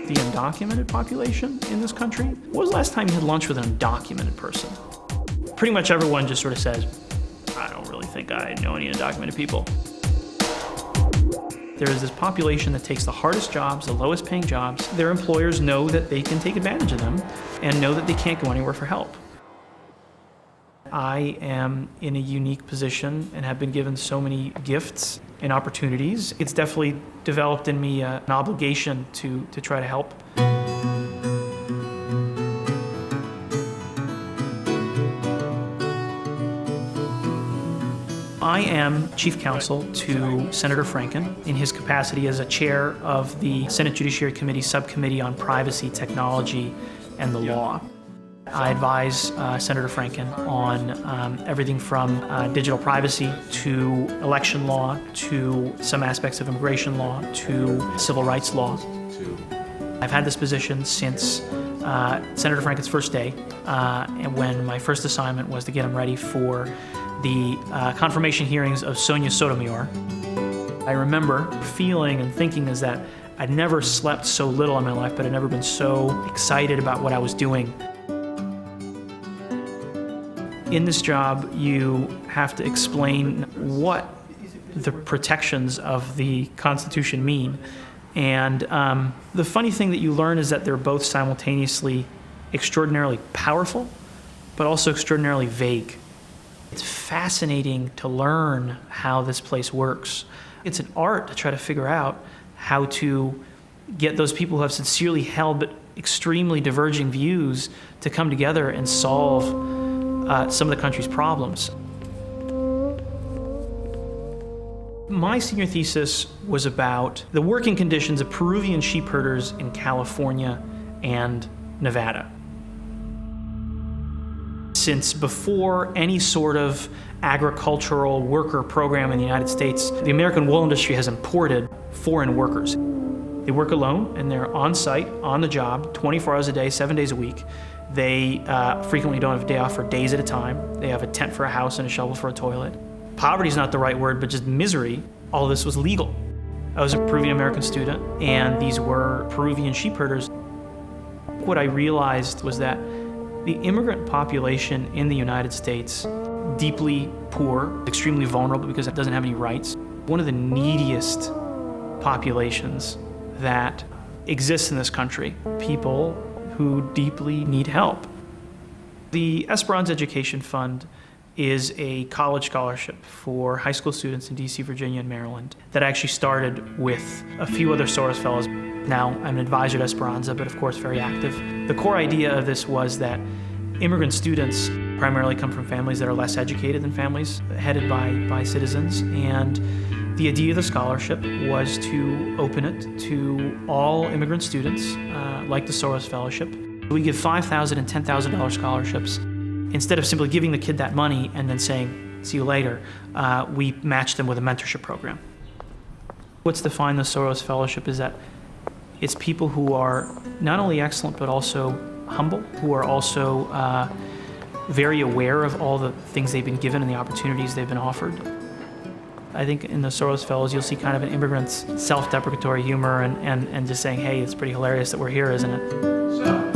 the undocumented population in this country. When was the last time you had lunch with an undocumented person? Pretty much everyone just sort of says, I don't really think I know any undocumented people. There is this population that takes the hardest jobs, the lowest paying jobs. Their employers know that they can take advantage of them and know that they can't go anywhere for help. I am in a unique position and have been given so many gifts and opportunities. It's definitely developed in me an obligation to try to help. I am chief counsel to Senator Franken in his capacity as a chair of the Senate Judiciary Committee Subcommittee on Privacy, Technology, and the Law. I advise Senator Franken on everything from digital privacy to election law to some aspects of immigration law to civil rights law. I've had this position since Senator Franken's first day, and when my first assignment was to get him ready for the confirmation hearings of Sonia Sotomayor. I remember feeling and thinking is that I'd never slept so little in my life, but I'd never been so excited about what I was doing. In this job, you have to explain what the protections of the Constitution mean. And the funny thing that you learn is that they're both simultaneously extraordinarily powerful, but also extraordinarily vague. It's fascinating to learn how this place works. It's an art to try to figure out how to get those people who have sincerely held but extremely diverging views to come together and solve some of the country's problems. My senior thesis was about the working conditions of Peruvian sheep herders in California and Nevada. Since before any sort of agricultural worker program in the United States, the American wool industry has imported foreign workers. They work alone and they're on site, on the job, 24 hours a day, 7 days a week. They frequently don't have a day off for days at a time. They have a tent for a house and a shovel for a toilet. Poverty is not the right word, but just misery. All this was legal. I was a Peruvian-American student, and these were Peruvian sheep herders. What I realized was that the immigrant population in the United States, deeply poor, extremely vulnerable because it doesn't have any rights, one of the neediest populations that exists in this country, people who deeply need help. The Esperanza Education Fund is a college scholarship for high school students in DC, Virginia, and Maryland that actually started with a few other Soros Fellows. Now I'm an advisor at Esperanza, but of course very active. The core idea of this was that immigrant students primarily come from families that are less educated than families headed by citizens, and the idea of the scholarship was to open it to all immigrant students, like the Soros Fellowship. We give $5,000 and $10,000 scholarships. Instead of simply giving the kid that money and then saying, see you later, we match them with a mentorship program. What's defined the Soros Fellowship is that it's people who are not only excellent, but also humble, who are also very aware of all the things they've been given and the opportunities they've been offered. I think in the Soros Fellows, you'll see kind of an immigrant's self-deprecatory humor and just saying, hey, it's pretty hilarious that we're here, isn't it? So.